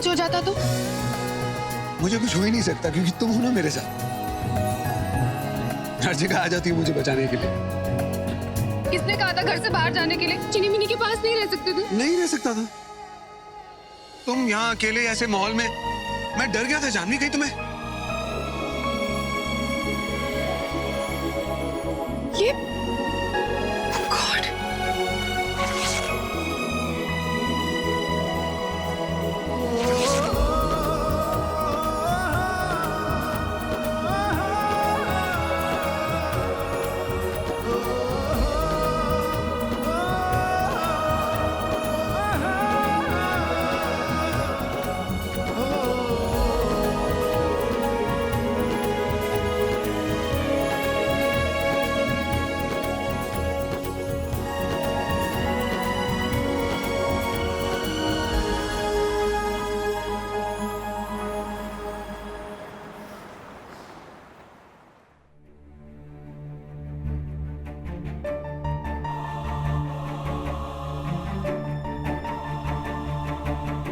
कुछ हो जाता तो? मुझे कुछ हो ही नहीं सकता क्योंकि तुम हो ना मेरे साथ। हर जगह आ जाती है मुझे बचाने के लिए। किसने कहा था घर से बाहर जाने के लिए? चिनी मिनी के पास नहीं रह सकते थे? नहीं रह सकता था। तुम यहाँ अकेले ऐसे माहौल में, मैं डर गया था जानवी कहीं तुम्हें। ये गॉड।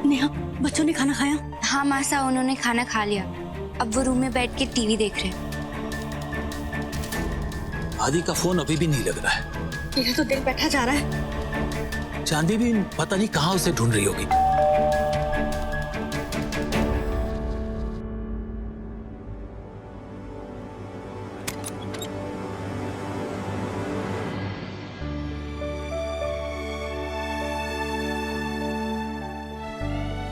नेहा, बच्चों ने खाना खाया? हाँ मासा, उन्होंने खाना खा लिया। अब वो रूम में बैठ के टीवी देख रहे हैं। आदि का फोन अभी भी नहीं लग रहा है। मेरा तो दिल बैठा जा रहा है। चांदी भी पता नहीं कहाँ उसे ढूंढ रही होगी।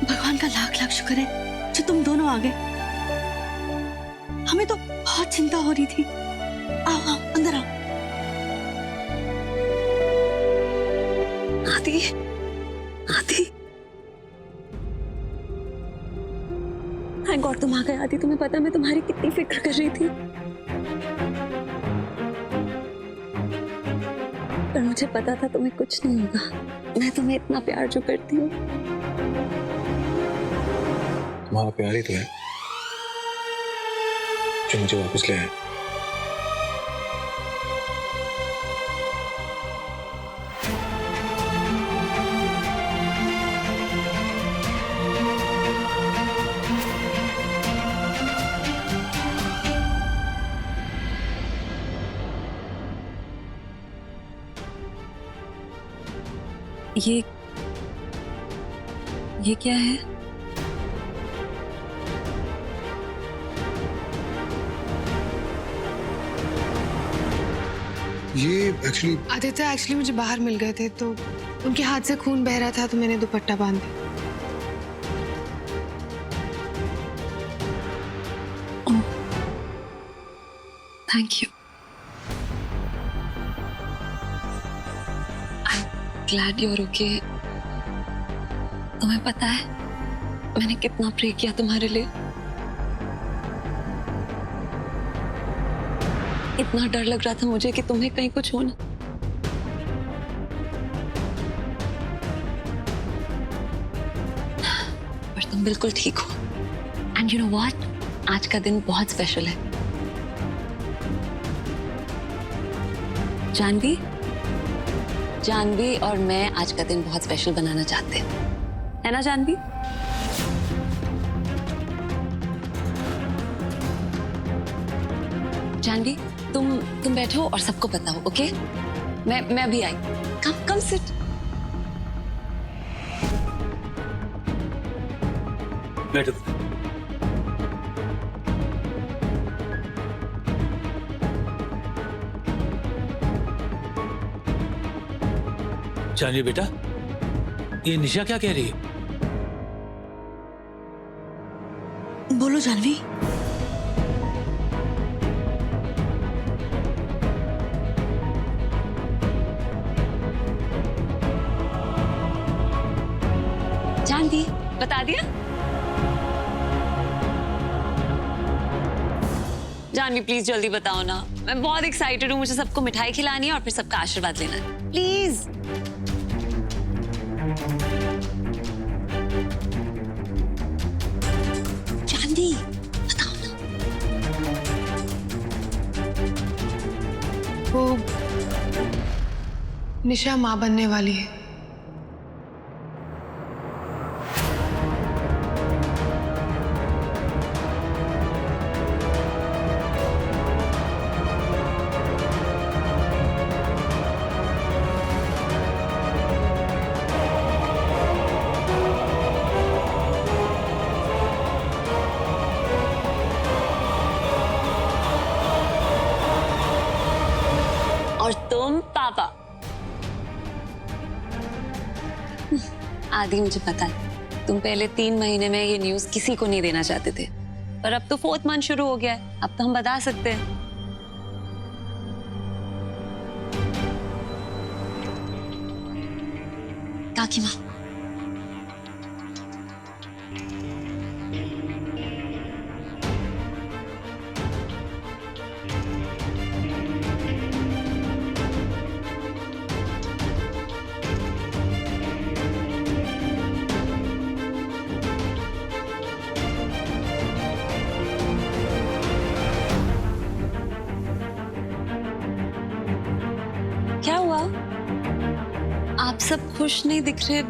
भगवान का लाख लाख शुक्र है जो तुम दोनों आ गए। हमें तो बहुत चिंता हो रही थी। आओ आओ अंदर आओ। आदि, आदि, थैंक गॉड तुम आ गए। आदि, तुम्हें पता मैं तुम्हारी कितनी फिक्र कर रही थी, पर मुझे पता था तुम्हें कुछ नहीं होगा। मैं तुम्हें इतना प्यार जो करती हूँ। तुम्हारा प्यार ही तो है जो मुझे वापस ले आया। ये क्या है? ये एक्चुअली आदित्य मुझे बाहर मिल गए थे तो उनके हाथ से खून बह रहा था तो मैंने दुपट्टा बांध दिया। Thank you. I am glad you are okay. तुम्हें पता है मैंने कितना प्रे किया तुम्हारे लिए। इतना डर लग रहा था मुझे कि तुम्हें कहीं कुछ हो ना। पर तुम बिल्कुल ठीक हो। एंड यू नो व्हाट, आज का दिन बहुत स्पेशल है। जानवी और मैं आज का दिन बहुत स्पेशल बनाना चाहते हैं, है ना जानवी? जानवी, तुम बैठो और सबको बताओ, ओके? मैं भी आई। Come sit. बैठो। जानवी बेटा, ये निशा क्या कह रही है? बोलो जानवी। जानवी बता दिया? जानवी प्लीज जल्दी बताओ ना, मैं बहुत एक्साइटेड हूँ। मुझे सबको मिठाई खिलानी है और फिर सबका आशीर्वाद लेना है। प्लीज। जानवी बताओ ना। वो निशा माँ बनने वाली है। तुम पापा। आदि, मुझे पता है तुम पहले 3 महीने में ये न्यूज़ किसी को नहीं देना चाहते थे, पर अब तो 4th मंथ शुरू हो गया है, अब तो हम बता सकते हैं। काकी माँ, क्या हुआ? आप सब खुश नहीं दिख रहे।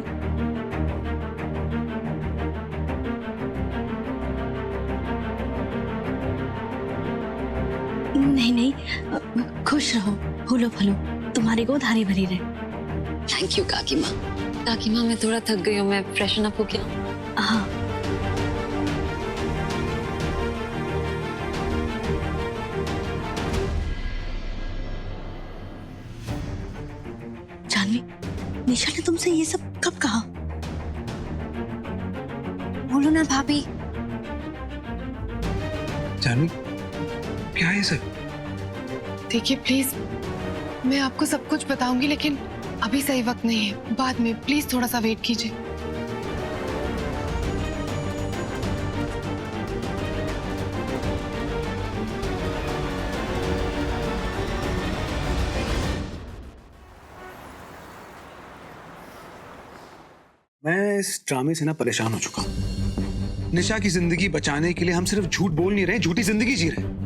नहीं नहीं, खुश रहो, फूलो फलो, तुम्हारी गोद हरी भरी रहे। थैंक यू काकी माँ। काकी माँ, मैं थोड़ा थक गई हूँ, मैं फ्रेशन अप हो गया। हाँ, जानवी, निशा ने तुमसे ये सब कब कहा? बोलो ना भाभी। जानवी, क्या है सर? देखिए प्लीज, मैं आपको सब कुछ बताऊंगी, लेकिन अभी सही वक्त नहीं है, बाद में प्लीज थोड़ा सा वेट कीजिए। मैं इस ड्रामे से ना परेशान हो चुका हूं। निशा की जिंदगी बचाने के लिए हम सिर्फ झूठ बोल नहीं रहे, झूठी जिंदगी जी रहे।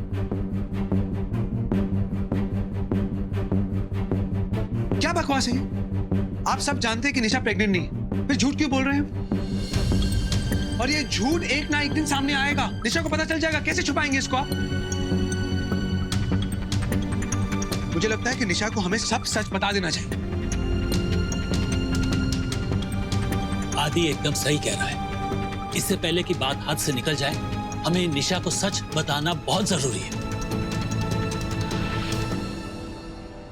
क्या बकवास है? आप सब जानते हैं कि निशा प्रेग्नेंट नहीं, फिर झूठ क्यों बोल रहे हैं? और ये झूठ एक ना एक दिन सामने आएगा, निशा को पता चल जाएगा। कैसे छुपाएंगे इसको आप? मुझे लगता है कि निशा को हमें सब सच बता देना चाहिए। आदि एकदम सही कह रहा है। इससे पहले कि बात हाथ से निकल जाए, हमें निशा को सच बताना बहुत जरूरी है।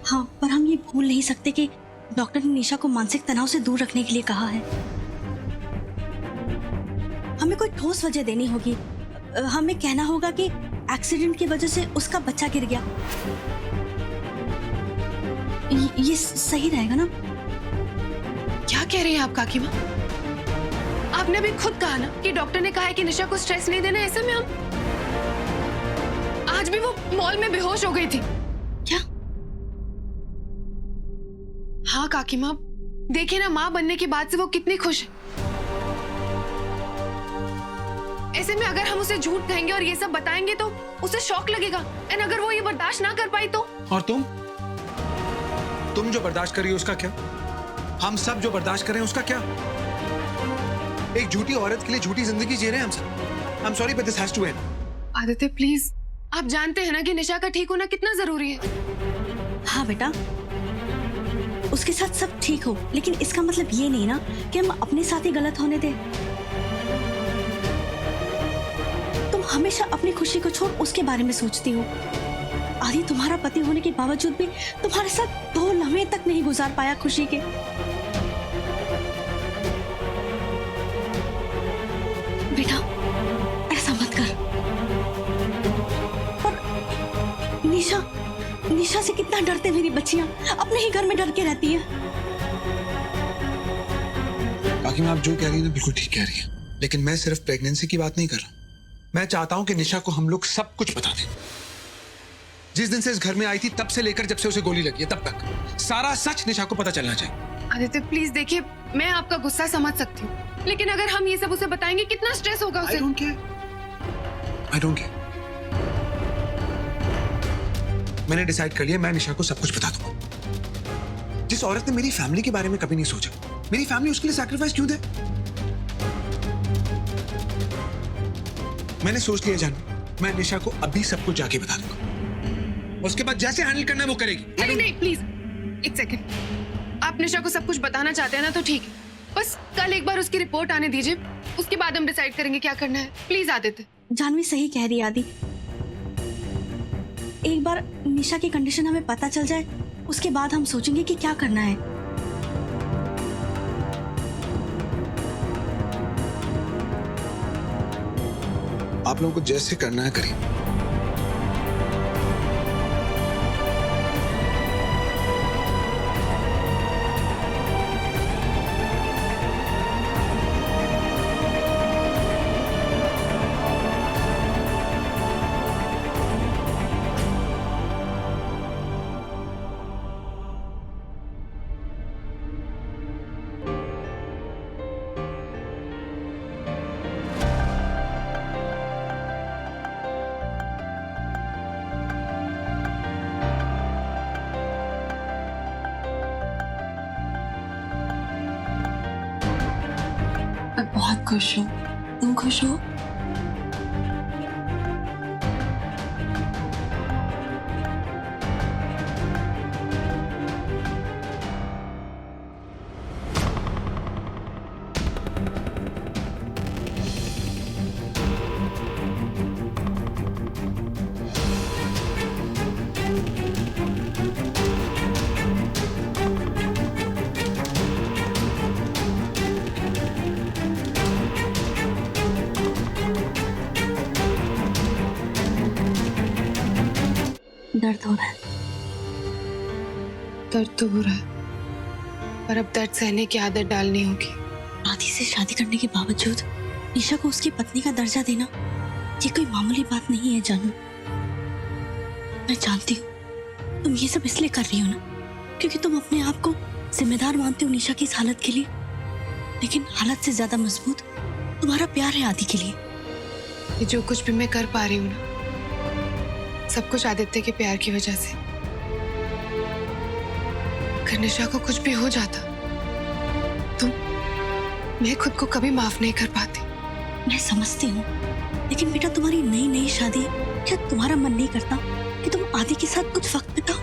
हाँ, पर हम ये भूल नहीं सकते कि डॉक्टर ने निशा को मानसिक तनाव से दूर रखने के लिए कहा है। हमें कोई ठोस वजह देनी होगी। हमें कहना होगा कि एक्सीडेंट की वजह से उसका बच्चा गिर गया। ये सही रहेगा ना? क्या कह रही हैं आप काकी माँ? आपने अभी खुद कहा ना कि डॉक्टर ने कहा है कि निशा को स्ट्रेस नहीं देना। ऐसे में हम आज भी वो मॉल में बेहोश हो गई थी। क्या? हाँ काकी माँ, देखिए ना, माँ बनने के बाद से वो कितनी खुश है। ऐसे में अगर हम उसे झूठ कहेंगे और ये सब बताएंगे तो उसे शॉक लगेगा, एंड अगर वो ये बर्दाश्त ना कर पाई तो? और तुम जो बर्दाश्त कर रही हो उसका क्या? हम सब जो बर्दाश्त कर रहे हैं उसका क्या? एक झूठी औरत के लिए झूठी जिंदगी जी रहे हैं हम सब। I'm sorry but this has to end. Aditya please, आप जानते हैं ना कि निशा का ठीक होना कितना जरूरी है। हाँ बेटा, उसके साथ सब ठीक हो, लेकिन इसका मतलब ये नहीं ना कि हम अपने साथ ही गलत होने दें। तुम हमेशा अपनी खुशी को छोड़ उसके बारे में सोचती हो। आदि तुम्हारा पति होने के बावजूद भी तुम्हारे साथ 2 लम्हे तक नहीं गुजार पाया खुशी के। बेटा, ऐसा मत कर। और निशा से कितना डरते मेरी बच्चियां, अपने ही घर में डर के रहती है। बाकी मैं आप जो कह रही है ना बिल्कुल ठीक कह रही है, लेकिन मैं सिर्फ प्रेगनेंसी की बात नहीं कर रहा। मैं चाहता हूं कि निशा को हम लोग सब कुछ बता दें। जिस दिन से इस घर में आई थी तब से लेकर जब से उसे गोली लगी है तब तक सारा सच निशा को पता चलना चाहिए। आदित्य प्लीज देखिए, मैं आपका गुस्सा समझ सकती हूँ, लेकिन अगर हम ये सब उसे बताएंगे कितना स्ट्रेस होगा उसे। I don't care. मैंने डिसाइड कर लिया, मैं निशा को सब कुछ बता दूंगा। जिस औरत ने मेरी फैमिली के बारे में कभी नहीं सोचा, मेरी फैमिली उसके लिए सैक्रिफाइस क्यों दे? मैंने सोच लिया जान, मैं निशा को अभी सब कुछ जाके बता दूंगा। उसके बाद जैसे हैंडल करना है वो करेगी। नहीं नहीं प्लीज एक सेकंड, आप निशा को सब कुछ बताना चाहते हैं ना तो ठीक है, बस कल एक बार उसकी रिपोर्ट आने दीजिए, उसके बाद हम डिसाइड करेंगे क्या करना है। प्लीज आदित्य। जानवी सही कह रही है आदि, एक बार निशा की कंडीशन हमें पता चल जाए, उसके बाद हम सोचेंगे कि क्या करना है। आप लोगों को जैसे करना है करिए। मैं बहुत खुश हूँ। तुम खुश हो? दर्द हो रहा है। दर्द तो हो रहा है, पर अब दर्द सहने की आदत डालनी होगी। आदि से शादी करने के बावजूद निशा को उसकी पत्नी का दर्जा देना ये कोई मामूली बात नहीं है जानू। मैं जानती हूँ तुम ये सब इसलिए कर रही हो ना क्योंकि तुम अपने आप को जिम्मेदार मानते हो निशा की इस हालत के लिए, लेकिन हालत से ज्यादा मजबूत तुम्हारा प्यार है आदि के लिए। ये जो कुछ भी मैं कर पा रही हूँ ना, सब कुछ आदित्य के प्यार की वजह से। अगर निशा को कुछ भी हो जाता तो मैं खुद को कभी माफ नहीं कर पाती। मैं समझती हूँ, लेकिन बेटा तुम्हारी नई नई शादी, क्या तुम्हारा मन नहीं करता कि तुम आदि के साथ कुछ वक्त बिताओ?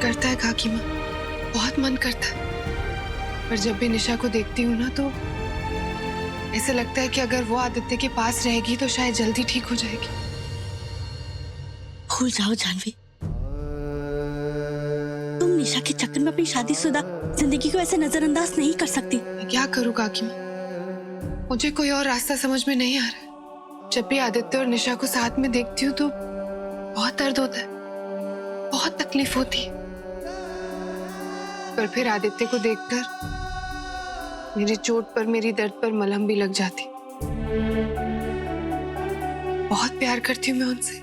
करता है काकी माँ, बहुत मन करता है, पर जब भी निशा को देखती हूँ ना तो ऐसा लगता है कि अगर वो आदित्य के पास रहेगी तो शायद जल्दी ठीक हो जाएगी। भूल जाओ जानवी, तुम निशा के चक्कर में अपनी शादीशुदा जिंदगी को ऐसे नजरअंदाज नहीं कर सकती। मैं क्या करूँ काकी माँ, मुझे कोई और रास्ता समझ में नहीं आ रहा है। जब भी आदित्य और निशा को साथ में देखती हूँ तो बहुत दर्द होता है, बहुत तकलीफ होती है, पर फिर आदित्य को देखकर मेरी चोट पर, मेरी दर्द पर मलहम भी लग जाती। बहुत प्यार करती हूँ मैं उनसे,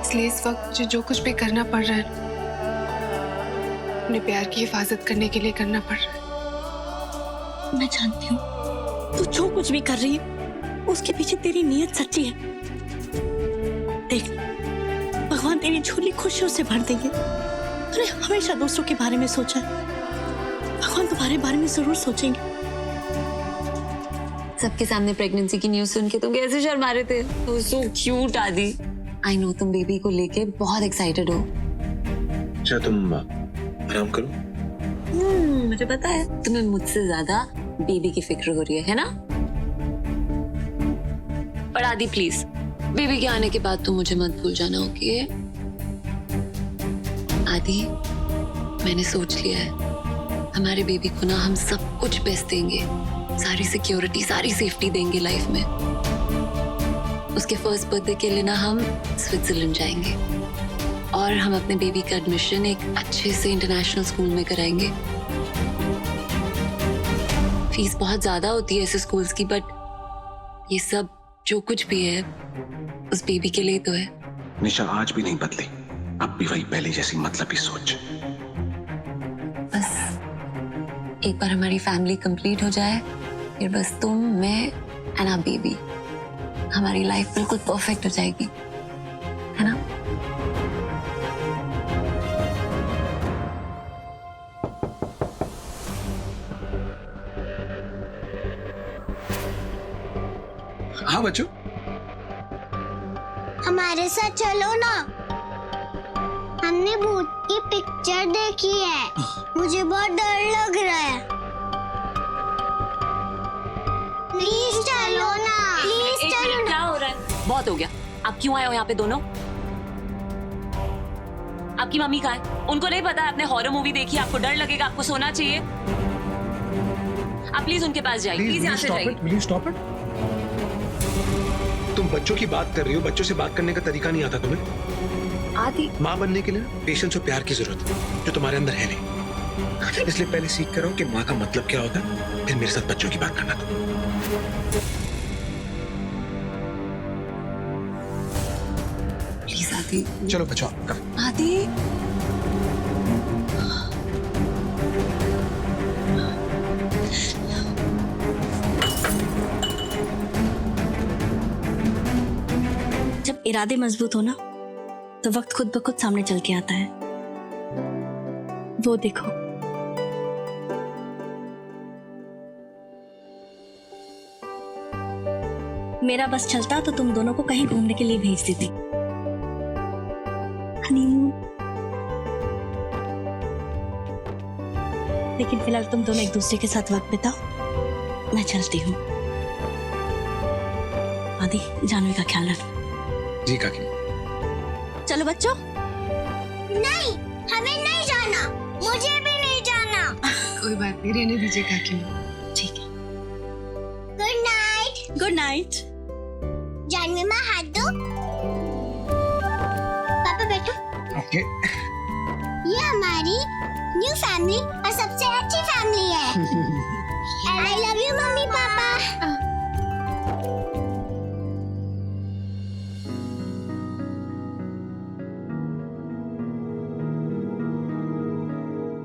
इसलिए इस वक्त मुझे जो कुछ भी करना पड़ रहा है अपने प्यार की हिफाजत करने के लिए करना पड़ रहा है। मैं जानती हूँ तू जो कुछ भी कर रही है उसके पीछे तेरी नीयत सच्ची है। देख, भगवान तेरी झोली खुशियों से भर देंगे। तूने हमेशा दूसरों के बारे में सोचा है, भगवान तुम्हारे बारे में जरूर सोचेंगे। सबके सामने प्रेगनेंसी की न्यूज़ सुन के तुम कैसे शर्मा रहे थे? तो सो क्यूट आदि। आई नो तुम बेबी को लेके बहुत एक्साइटेड हो। अच्छा तुम आराम करो। मुझे पता है तुम्हें मुझसे ज्यादा बेबी की फिक्र हो रही है ना? पर आदि प्लीज, बेबी के आने के बाद तुम मुझे मत भूल जाना, ओके? आदि, मैंने सोच लिया है, हमारे बेबी को ना हम सब कुछ बेस्ट देंगे, सारी सिक्योरिटी, सारी सेफ्टी देंगे लाइफ में। उसके फर्स्ट बर्थडे के लिए ना हम स्विट्जरलैंड जाएंगे और हम अपने बेबी का एडमिशन एक अच्छे से इंटरनेशनल स्कूल में कराएंगे। फीस बहुत ज्यादा होती है ऐसे स्कूल्स की, बट ये सब जो कुछ भी है उस बेबी के लिए तो है। निशा आज भी नहीं बदली, अब भी वही पहले जैसी मतलबी सोच। बस एक बार हमारी फैमिली कंप्लीट हो जाए, फिर बस तुम, मैं एंड आवर बेबी, हमारी लाइफ बिल्कुल परफेक्ट हो जाएगी, है ना? हाँ बच्चों, हमारे साथ चलो ना, हमने भूत की पिक्चर देखी है, मुझे बहुत डर लग रहा है। प्लीज चलो ना, प्लीज चलो ना। क्या हो रहा है? बहुत हो गया, आप क्यों आए हो यहाँ पे दोनों? आपकी मम्मी कहाँ है? उनको नहीं पता आपने हॉरर मूवी देखी, आपको डर लगेगा, आपको सोना चाहिए। आप प्लीज उनके पास जाइए, प्लीज यहाँ से जाइए। Will you stop it? तुम बच्चों की बात कर रही हो, बच्चों से बात करने का तरीका नहीं आता तुम्हें? आदि, माँ बनने के लिए पेशेंस और प्यार की जरूरत है, जो तुम्हारे अंदर है नहीं। इसलिए पहले सीख कर कि माँ का मतलब क्या होता है, फिर मेरे साथ बच्चों की बात करना। प्लीज आदि। चलो बचाओ। आदि, जब इरादे मजबूत हो ना तो वक्त खुद ब खुद सामने चल के आता है। वो देखो, मेरा बस चलता तो तुम दोनों को कहीं घूमने के लिए भेज देती। हनीमून। लेकिन फिलहाल तुम दोनों एक दूसरे के साथ वक्त बिताओ, मैं चलती हूँ। आदि, जानवी का ख्याल रख। जी काकी। चलो बच्चों। नहीं, हमें नहीं जाना, मुझे भी नहीं जाना। कोई बात नहीं, रहने दीजिए काकी। ठीक है। Good night. Good night. Janvi माँ, हाथ दो। पापा बैठो। ओके। ये हमारी न्यू फैमिली और सबसे अच्छी फैमिली है। आई love you mummy papa.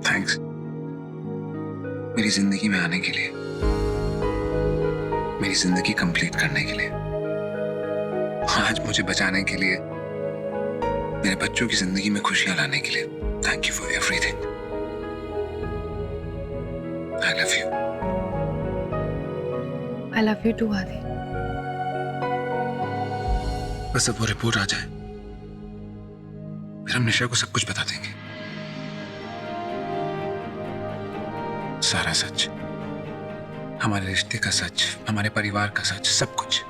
Thanks मेरी जिंदगी में आने के लिए, मेरी जिंदगी कंप्लीट करने के लिए, आज मुझे बचाने के लिए, मेरे बच्चों की जिंदगी में खुशियां लाने के लिए। Thank you for everything. I love you. I love you too Adi. बस अब वो रिपोर्ट आ जाए, फिर हम निशा को सब कुछ बता देंगे, सारा सच, हमारे रिश्ते का सच, हमारे परिवार का सच, सब कुछ।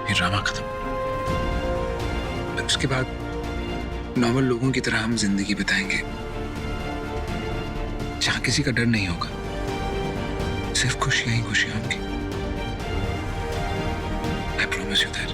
फिर ड्रामा खत्म। उसके बाद नॉर्मल लोगों की तरह हम जिंदगी बिताएंगे, जहां किसी का डर नहीं होगा, सिर्फ खुशियां ही खुशियां होंगी। I promise you that.